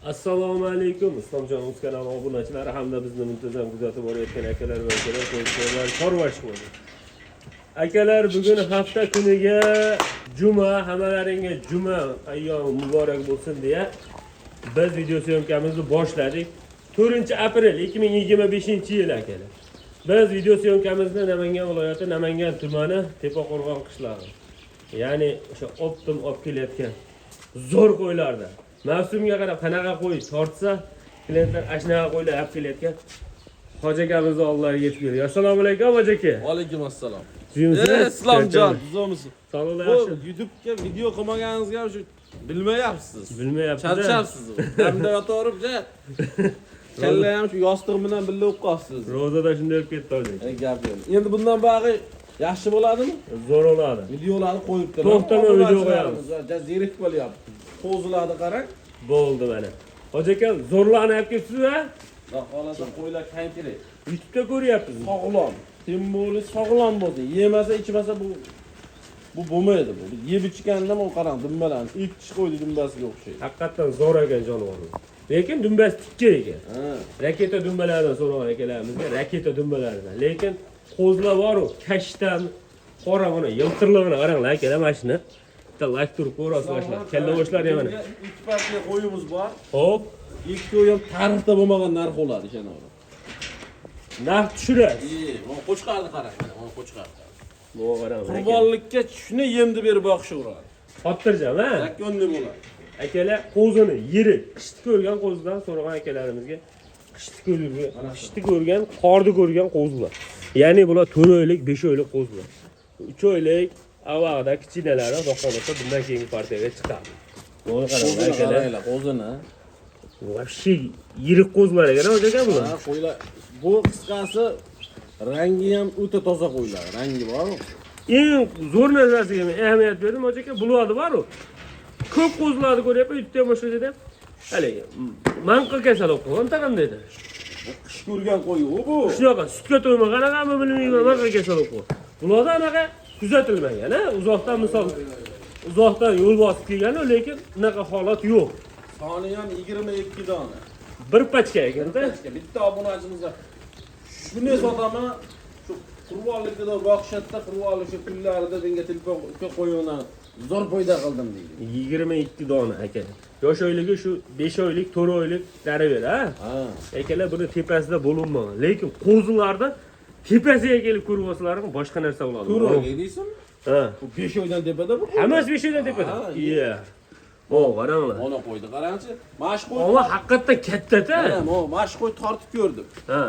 Assalomu alaykum. Islomjon o'z kanali obunachilari hamda bizni muntazam kuzatib borayotgan akalar va ukalar, qo'shnilar, chorvash bo'ldi. Akalar, bugun hafta kuniga juma, hammalaringga juma ayyomi muborak bo'lsin deya biz video syomkamizni boshladik. 4-aprel 2025-yil akalar. Biz video syomkamizni Namangan viloyati Namangan tumani Tepaqo'rg'on qishlog'i. Ya'ni o'sha optim olib kelayotgan zo'r qo'ylarda. Mavsumga qarab qanaqa qo'y tortsa, klientlar ashnaqa qo'ylar olib kelayotgan Hoji akamizni oldilariga yetib keldi. Assalomu alaykum Hoji aka. Va alaykum assalom. Islomjon, bizomisiz? Sog'lik, Bu yaxshi. YouTube'ga video qilmaganingizga ham shu bilmayapsiz. Bilmayapsiz. Charchabsiz. Hamda yotaveribja. Kalla ham shu yostiq bilan birga o'qib qolsiz. Ro'zada shunday olib ketdi Hoji. Gap yo'q. Endi bundan bog'i yaxshi bo'ladimi? Zo'r bo'ladi. Videolarni qo'yibdi. To'xtamay video qo'yamiz. Jazirak bo'lyapti. Qo'zilarni qarang. Bo'ldi mana. Hoji aka, zo'rlarni olib kelibsiz-a? Va xolasa qo'ylar kam kerak. YouTube'da ko'ryapsiz. Sog'lom. Temmo'li sog'lom bo'ldi. Yemasa, ichmasa bu bo'lmaydi bu. Yeb ichganda men qarang, dumbalarni ilk tish qo'ydi dumbasiga o'xshaydi. Haqiqatan zo'r ekan jonivor. Lekin dumbasi tikka ekan. Ha. Raketa dumbalaridan so'ragan akalarimizga, raketa dumbalaridan. Lekin qo'zlar bor-ku, kashdan qora mana yiltirlig'ini qaranglar akalar, mana shuni. Bitta like turib ko'rasiz yoshlar. Kalla yoshlar ham mana. Ikki partiya qo'yimiz bor. Hop, Ikki qo'y ham tarixda bo'lmagan narx bo'ladi, ishonavering. narx tushirasiz. Mana qo'chqarni qarang, mana qo'chqar. Bu qarang. Qurbonlikka shuni yemni berib boqishaveradi. Xotirjam, ha? Zakonni bo'ladi. Akalar qo'zini yirik, qishni ko'rgan qo'zidan so'ragan akalarimizga qishni ko'rgan, qorni ko'rgan qo'zlar. Ya'ni bular 4 oylik, 5 oylik qo'zlar. 3 oylik avvalda kichkinalari xohlasa bundan keyingi partiyaga chiqadi. Buni qaranglar akalar. Qo'zini. Vobshe yirik qo'zlar ekan, Hoji aka bular. Ha, qo'ylar. Bu qisqasi rangi ham o'ta toza qo'ylar. Rangi bor-ku. Eng zo'r narsasiga men ahamiyat berdim, Hoji aka, bularni bor-ku. Ko'p qo'zlarni ko'ryapman, YouTube'da boshlashada. Haligi, manqil kasali qo'ygan taqandaydi. Qish ko'rgan qo'y bu. Shunaqa sutga to'yma qanaqami bilmayman, manqil kasali qo'y. Bularda anaqa kuzatilmagan, ha? Uzoqdan misol uzoqdan yo'l bosib kelgan, lekin unaqa holat yo'q. Soni ham 22 dona. Bir pachka ekanda. Bitta obunachimizga shuni sotaman. Shu qurbonlikda boqishda qurbonlik shu kunlarida menga telefon qo'yinglar. Zo'r foyda qildim deydi. 22 dona aka. Yosh oyligi shu 5 oylik, 4 oylik daraver, ha? Ha. Akalar buni tepasida bo'linmagan. Lekin qo'zilarda tepasiga kelib ko'rib olsalaring boshqa narsa bo'ladi. 4 oyga deysizmi? Ha. Bu 5 oydan tepada bu. Hammasi 5 oydan tepada. Ha, Iya. O, qaranglar. Ona qo'ydi, qarangchi. Mash qo'y. Amma haqiqatdan katta-da. Ha, mash qo'y tortib ko'rdim. Ha.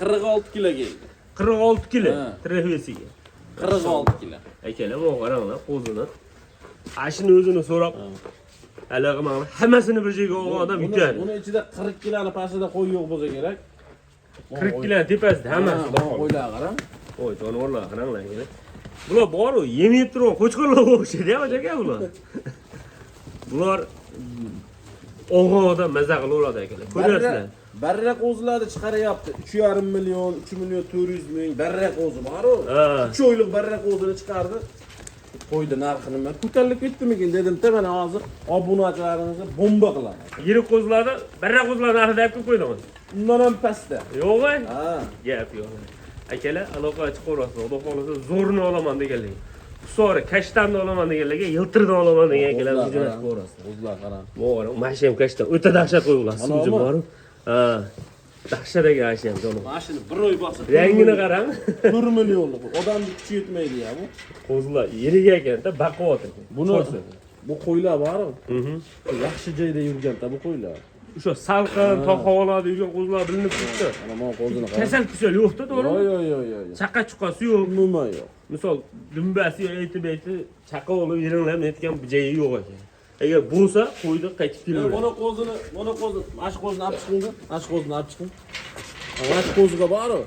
46 kilo keldi. 46 kilo Ha. trevesiga. 46 kilo. Akalar, bu qaranglar, qo'zini. Ashini o'zini so'rab, haligi mana hammasini bir joyga olgan odam yutadi. Buni ichida 40 kiloni pastida qo'y yo'q bo'lsa kerak. 40 kilo tepasida hammasi bor. Qo'ylar qarang. Voy, jonivorlar qaranglar akalar. Bular bor-ku, yemib turgan qo'chqorlarga o'xshaydi-ya, Hoji aka bular. Bular o'g'odan maza qilaveradi akalar. Ko'ryapsizlar. Barra qo'zilarni chiqaryapti. 3,5 million, 3 million 400 ming barra qo'zi bor-ku. Ha. 3 oylik barra qo'zini chiqardi. Qo'ydi narxini men ko'tarilib ketdimikin dedim-da, mana hozir obunachilarimizga bomba qiladi. Yirik qo'zlarda, barra qo'zlarni narxida olib qo'ydim. Undan ham pastda. Yo'q-a? Ha. Gap yo'q. Akalar, aloqa chiqib qo'rasiz. Xudo xolasa zo'rni olaman deganlar. Usori kashtanni olaman deganlarga yiltirdan olaman degan akalar hujjat chiqib qo'rasiz. Qo'zlar qarang. Bor, mashi ham kashtan o'ta dahshat qo'y bular. Sumji bor. Ha. Dahshat ekan ashi ham jonim. Mashina 1 oy boqsa Rangini qarang. 4 millionlik. Odamni kuchi yetmaydi ya bu. Qo'zlar yirik ekanda, baquvvat ekan. Bu qo'ylar bor-ku. Mhm. Yaxshi joyda yurganda bu qo'ylar. O'sha salqin, tog' havolarda yurgan qo'zlar bilinib turibdi. Mana bu qo'zini qarang. Kasal yo'q-da, to'g'rimi? Yo'q. Chaqa chuqasi yo'q. Umuman yo'q. Misol dumbasi aytib chaqa olib yiringlar aytgan joyi yo'q ekan. Agar bo'lsa, qo'yni qaytib keladi. Mana qo'zini, mash qo'zini olib chiqing. Mash qo'zini olib chiqing. Mash qo'ziga bor-ku.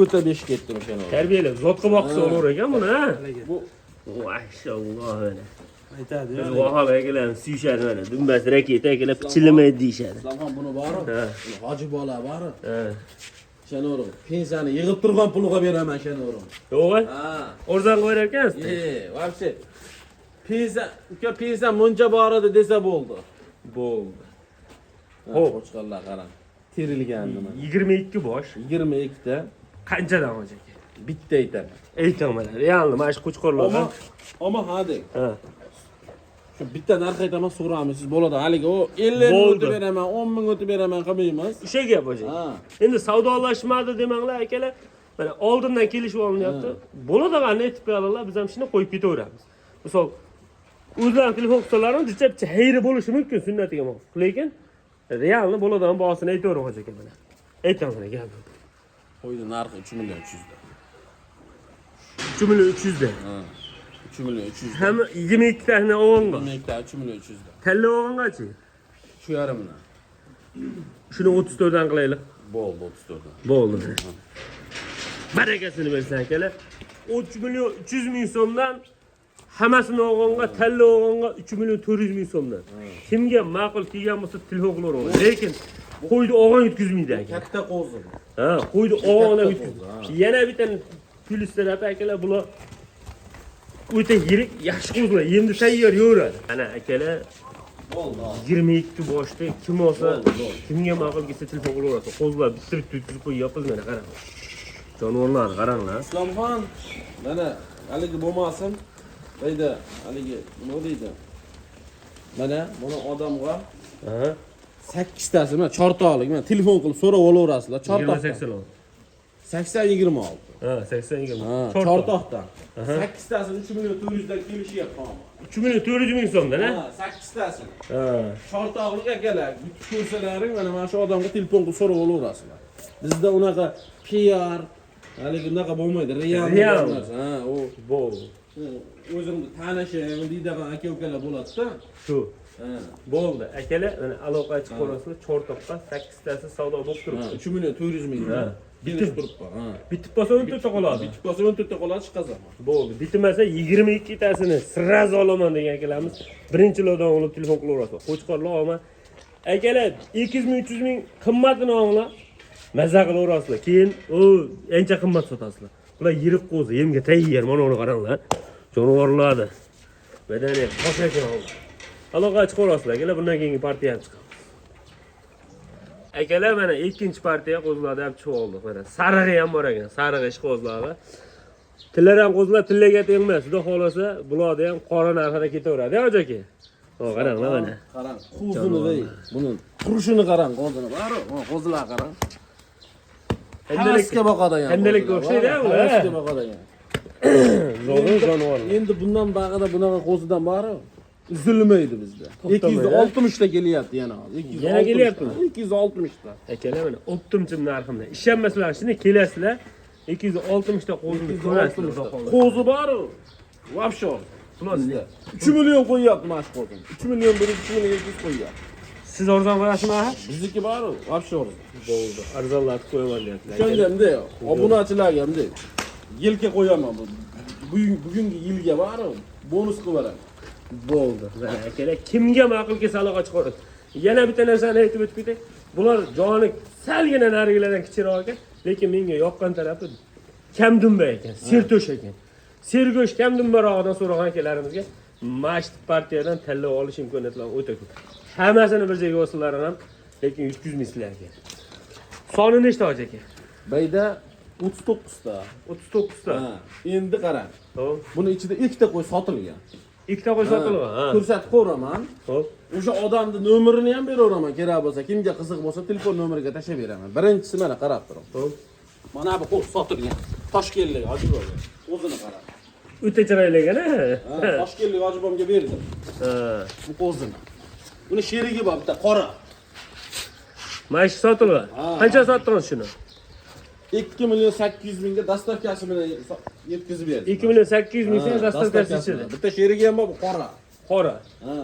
O'ta besh ketdi o'shani. Tarbiyalab, zotqa boqsa bo'lar ekan buni, ha? Bu mashalloh mana. aytadi. Biz Vahob akalarni suyishadi mana. Dumbasi raketa akalar pichillamaydi deyshadi. Islomxon buni bor-ku. Ha. Hoji bola bor-ku. Ha. Shano'rim, pensiyani yig'ib turgan pulga beraman shano'rim. Yo'q-a? Ha. O'rzan qo'yar ekansiz. Вообще pensiya, uka pensiya muncha bor edi desa bo'ldi. Bo'ldi. Hop, qo'chqorlar qarang. Terilgan nima? 22 bosh. 22 ta. Qanchadan hoji aka? Bitta aytaman. Aytaman, realni mana shu qo'chqorlardan. Ammo hadek. Ha. Shu bitta narx aytaman, so'ramiz bo'ladi. Haligi o 50 ming o'tib beraman, 10 ming o'tib beraman qilmaymiz. O'sha gap hoji. Ha. Endi savdolashmadi demanglar akalar. Mana oldindan kelishib olinyapti. Bo'ladiganini aytib qo'yinglar, biz ham shuni qo'yib ketaveramiz. Misol o'zlari telefon qilsalarim dichapcha hayri bo'lishi mumkin sunnatiga muvofiq. Lekin realni bo'ladigan bahosini aytavering hoji aka mana. Aytaman mana gap. Qo'ydi narxi 3 million 300 da. 3 million 300 da. Ha. 3 million 300 da. Ham 22 tane o'g'onga. 22 ta 3 million 300 da. Talla o'g'ongachi? Shu yarimdan. Shuni 34 dan qilaylik. Bo'ldi 34 dan. Bo'ldi. Barakasini bersin akalar. 3 million 300 ming so'mdan hammasini o'g'onga, talla o'g'onga 3 million 400 ming so'mdan. Kimga ma'qul kelgan bo'lsa telefon qilaveradi. Lekin qo'ydi o'g'on yutkazmaydi aka. Katta qo'zi. Ha, qo'ydi o'g'onga yutkazdi. Yana bitta plyuslar akalar bular o'ta yirik, yaxshi qo'zlar. Endi tayyor yo'radi. Ana akalar Bo'ldi. 22 boshda kim olsa, kimga ma'qul kelsa telefon qilaveradi. Qo'zlar bitta yutkazib qo'yyapmiz mana qarang. Jonivorlar qaranglar. Islomxon mana haligi bo'lmasin. Deydi, haligi nima deydi? Mana buni odamga Aha. 8 tasi mana chortoqlik, mana telefon qilib so'rab olaverasizlar. Chortoq 80 80-26. Ha, 80 Ha, chortoqdan. 8 tasini 3 million 400 dan kelishyapti hozir. 3 million 400 ming so'mdan, ha? Ha, 8 tasini. Ha. Chortoqlik akalar, yutib ko'rsalaring mana shu odamga telefon qilib so'rab olaverasizlar. Bizda unaqa PR haligi unaqa bo'lmaydi. Real. Ha, u Bo'ldi. o'zimni tanishim deydigan aka-ukalar bo'ladi-da. Shu. Ha. Bo'ldi. Akalar, mana aloqachi qo'rasizlar, Chortoqqa 8 tasi savdo bo'lib turibdi. 3 million 400 ming. Ha. Bitib turibdi. Ha. Bitib qolsa 14 ta qoladi. Bitib qolsa 14 ta qoladi chiqazaman. Bo'ldi. Bitmasa 22 tasini sirraz olaman degan akalarimiz birinchi lodan olib telefon qilaverasiz. Qo'chqorlar olman. Akalar, 200 ming 300 ming qimmatini olinglar. Mazza qilaverasizlar. Keyin u ancha qimmat sotasizlar. Ular yirik qo'zi, yemga tayyor, mana uni qaranglar. Jonivorlardi. Badani qo'shakan oldi. Aloqachi qo'rasizlar, akalar, bundan keyingi partiya ham chiqadi. Akalar, mana ikkinchi partiya qo'zlarni ham chiqib oldi. Mana sarig'i ham bor ekan, sarig'i ish qo'zlari. Tillar ham qo'zlar tillaga tegmas. Xudo xolasa, bularni ham qora narxida ketaveradi, hoji aka. Ha, qaranglar mana. Qarang, qo'zini dey. Buni turishini qarang, qo'zini. Bari, qo'zlar qarang. Havasga boqadi ham. Endilikka o'xshaydi-ku. Havasga boqadi ham. Zo'ri jonivor. Endi bundan bag'ida bunaqa qo'zidan bari uzilmaydi bizda. 260 ta kelyapti yana. Yana kelyaptimi? 260 ta. Akalar, mana optimchim narximda. Ishonmasizlar, shuni kelasizlar. 260 ta qo'zini ko'rasizlar. Qo'zi bari. Вообще. Bizda 3 million qo'yyapti mana shu qo'zini. 3 million 1 million 200 qo'yyapti. siz arzon qo'yasizmi? Bizniki bari. Вообще arzon. Bo'ldi. Arzonlatib qo'yaman deyaptilar. O'shanda obunachilarga ham deydi. Yilga qo'yaman bu. Bugungi yilga bari bonus qilib beraman. Bo'ldi. Mana akalar, kimga ma'qul kelsa aloqachi qo'yadi. Yana bitta narsani aytib o'tib ketay. Bular joni salgina narigilardan kichikroq ekan, lekin menga yoqqan tarafi kamdumba ekan, serto'sh ekan. Sergo'sh kamdumbarog'idan so'ragan akalarimizga masht partiyadan tanlab olish imkoniyatlari o'ta ko'p. Hammasini bir joyga olsalar ham, lekin 300 ming sizlarga. Soni nechta hoji aka? Bayda 39 ta. 39 ta. Ha, endi qarang. Xo'p. Buni ichida ikkita qo'y sotilgan. Ikkita qo'y sotilgan. Ha. Ko'rsatib qo'raman. Xo'p. O'sha odamning nomerini ham beraveraman, kerak bo'lsa, kimga qiziq bo'lsa, telefon nomeriga tashlab beraman. Birinchisi mana qarab turing. Xo'p. Mana bu qo'y sotilgan. Toshkentlik Hojiboga. O'zini qarab. O'ta chiroyli ekan-a? Ha, Toshkentlik Hojibomga berdim. Ha. Bu qo'zini. Buni sherigi bor bitta qora. Mana shu sotilgan. Qancha sotdingiz shuni? 2 million 800 mingga dastavkasi bilan yetkazib berdim. 2 million 800 ming so'm dastavkasi ichida. Bitta sherigi ham bor, bu qora. Qora. Ha.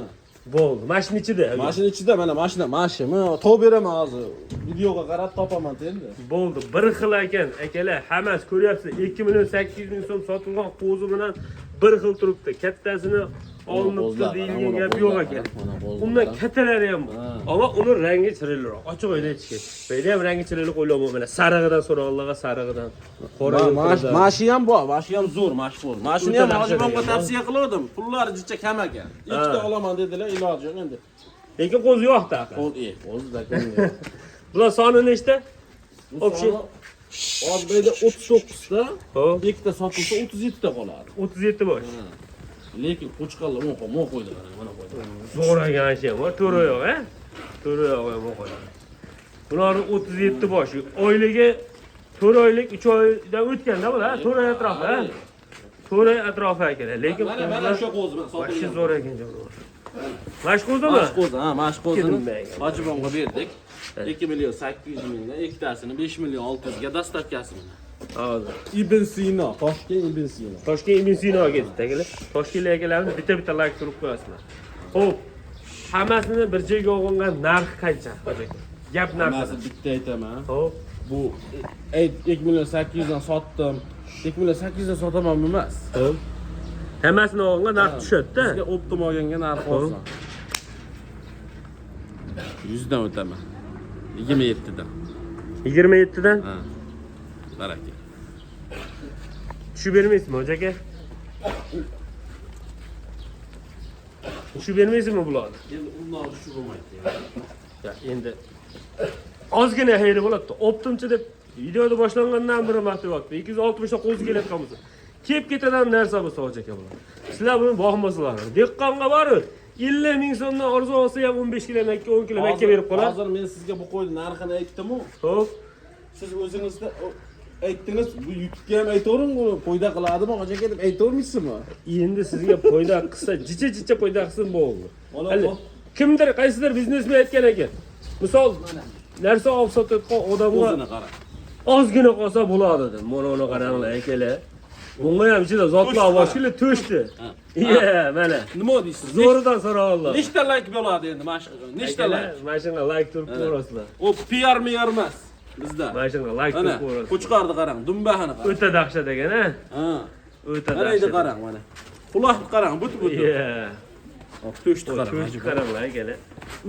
Bo'ldi. Mashina ichida. Mashina ichida mana mashina. Top beraman hozir. Videoga qarab topaman endi. Bo'ldi. Bir xil ekan, akalar, hammasi ko'ryapsizlar. 2 million 800 ming so'm sotilgan qo'zi bilan bir xil turibdi. Kattasini olinibdi deyilgan gap yo'q ekan. Undan kattalari ham bor. Ammo uni rangi chiroyliroq. Ochiq o'yda aytishga. Buyerda ham rangi chiroyli qo'yilgan mana sarig'idan so'rag'anlarga sarig'idan. Qora. Mashi ham bor, mashi ham zo'r, mashhur. Mashini ham Hojibomga tavsiya qildim. Pullari jicha kam ekan. Ikkita olaman dedilar, iloji yo'q endi. Lekin qo'zi yo'q da. Qo'zi zakon. Bular soni nechta? Bu soni Ozbayda 39 ta, Xo'p, ikkita sotilsa 37 ta qoladi. 37 bosh. Lekin qo'chqarlar mo' qo'ydi mana qo'ydi. Zo'ragan ish ham bor, to'ra yo'q, ha? To'ra yo'q ham qo'yadi. Bular 37 bosh. Oyligi 4 oylik, 3 oydan o'tganda bular, to'ra atrofi, ha? To'ra atrofi ekan. Lekin mana shu qo'zi men Vahshiy sotdim. zo'r ekan jonivor. Mashqo'zimi? Mashqo'zini Hojibonga berdik. 2 million 800 mingdan ikkitasini 5 million 600 ga dastavkasi mana. Hozir. Ibn Sino, Toshkent Ibn Sino. Toshkent Ibn Sinoga ketdik, akalar. Toshkentlik akalarimiz bitta like turib qo'yasizlar. Xo'p, hammasini bir joyga olgan narxi qancha, aka? Gap Hammasi narxi. bitta aytaman. Xo'p, Bu 2 million 800 dan sotdim. 2 million 800 dan sotaman emas. xo'p. Hammasini olganga narx tushadi-da. Sizga optim olganga narx olsin. 100 dan o'taman. 27 dan. 27 dan Ha. Baraka. tushib bermaysizmi, hoji aka? Tushib bermaysizmi bularni? Endi undan tushib bo'lmaydi. Ya endi ozgina hayri bo'ladi. Optimchi deb videoda boshlangandan beri vaqti vaqti 260 ta qo'zi kelayotgan bo'lsa, kelib ketadigan narsa bo'lsa hoji aka bular. Sizlar buni boqmasizlar. Dehqonga borib 50 ming so'mdan orzu olsa ham 15 kilo makka 10 kilo makka berib qolar. Hozir men sizga bu qo'yni narxini aytdim-ku. Xo'p, Siz o'zingizda aytdingiz, bu YouTube'ga ham aytavering, bu foyda qiladimi, hoji aka deb aytavermaysizmi? endi sizga foyda qilsa, jicha foyda qilsin bo'ldi. Mana Hali bu. kimdir qaysidir biznesmen aytgan ekan. Misol narsa olib sotayotgan odamga O'zini qara. ozgina qolsa bo'ladi dedi. Mana uni qaranglar akalar. Bunga ham ichida zotlar boshqalar to'shdi. Iya, mana. Nima deysiz? Zo'ridan so'rayaptilar. Nechta like bo'ladi endi mana shu? Nechta like? Mashina like turib ko'rasizlar. O PR me'yor emas bizda. Mashina like Mana turib ko'rasizlar. qo'chqarni qarang, dumbahini qarang. O'ta dahshat ekan, ha? Ha. O'ta Mana endi dahshat. qarang mana. Quloqni qarang, but. Iya. To'shni qarang. To'shni qaranglar akalar.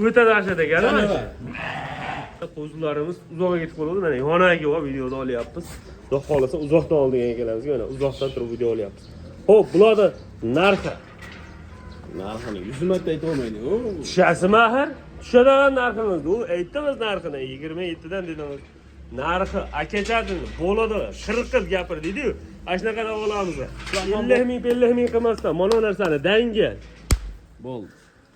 O'ta dahshat ekan, ha? Qo'zlarimiz uzoqqa ketib qoldi. Mana yonaga va videoda olyapmiz. Xudo xolasa uzoqdan oldigan ekanmiz. Mana uzoqdan turib video olyapmiz. Xo'p, bularda narxi Narxini 100 marta aytolmaydi-ku. tushasimi axir? Tushadigan narximiz. U aytdimiz narxini 27 dan dedimiz. Narxi akachadan bo'ladi, shirqib gapirdi-ku. Ana shunaqa olamiz. 50 ming, 50 ming qilmasdan mana narsani dangal. Bo'ldi.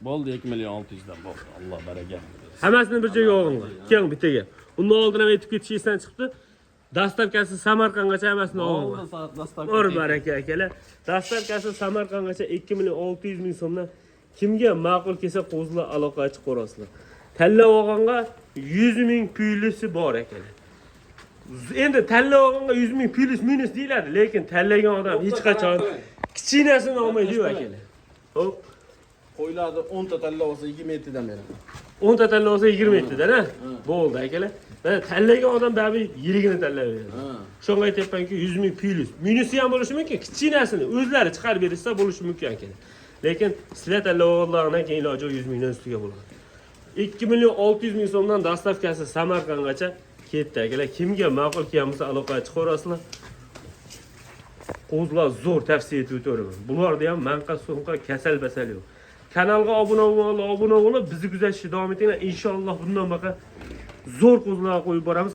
Bo'ldi 2 million 600 dan bo'ldi. Alloh baraka. Hammasini bir joyga olinglar. Keling bittaga. Undan oldin ham aytib ketish esdan chiqdi. Dastavkasi Samarqandgacha hammasini olinglar. Bor baraka akalar. Dastavkasi Samarqandgacha 2 million 600 ming so'mdan kimga ma'qul kelsa qo'zlar aloqa chiqib ko'rasizlar. Tanlab olganga 100 ming plyusi bor akalar. Endi tanlab olganga 100 ming plyus minus deyiladi, lekin tanlagan odam hech qachon kichkinasini olmaydi-ku akalar. Xo'p, Qo'ylarni 10 ta tanlab olsa 27 dan beraman. 10 ta tanlab olsa 27 dan, ha? Bo'ldi akalar. Mana tanlagan odam baribir yirigini tanlayveradi. Shunga aytyapmanki 100 ming plyus. Minusi ham bo'lishi mumkin, kichkinasini o'zlari chiqarib berishsa bo'lishi mumkin akalar. Lekin sizlar tanlab olgandan keyin iloji 100 mingdan ustiga bo'ladi. 2 million 600 ming so'mdan dastavkasi Samarqandgacha ketdi akalar. Kimga ma'qul kelsa aloqa chiqarasizlar. Qo'zlar zo'r tavsiya etib o'tiraman. Bularda ham manqa so'nqa kasal-basal yo'q. Kanalga obuna bo'lib, bizni kuzatishni davom etinglar. Inshaalloh bundan baqa zo'r qo'zlar qo'yib boramiz.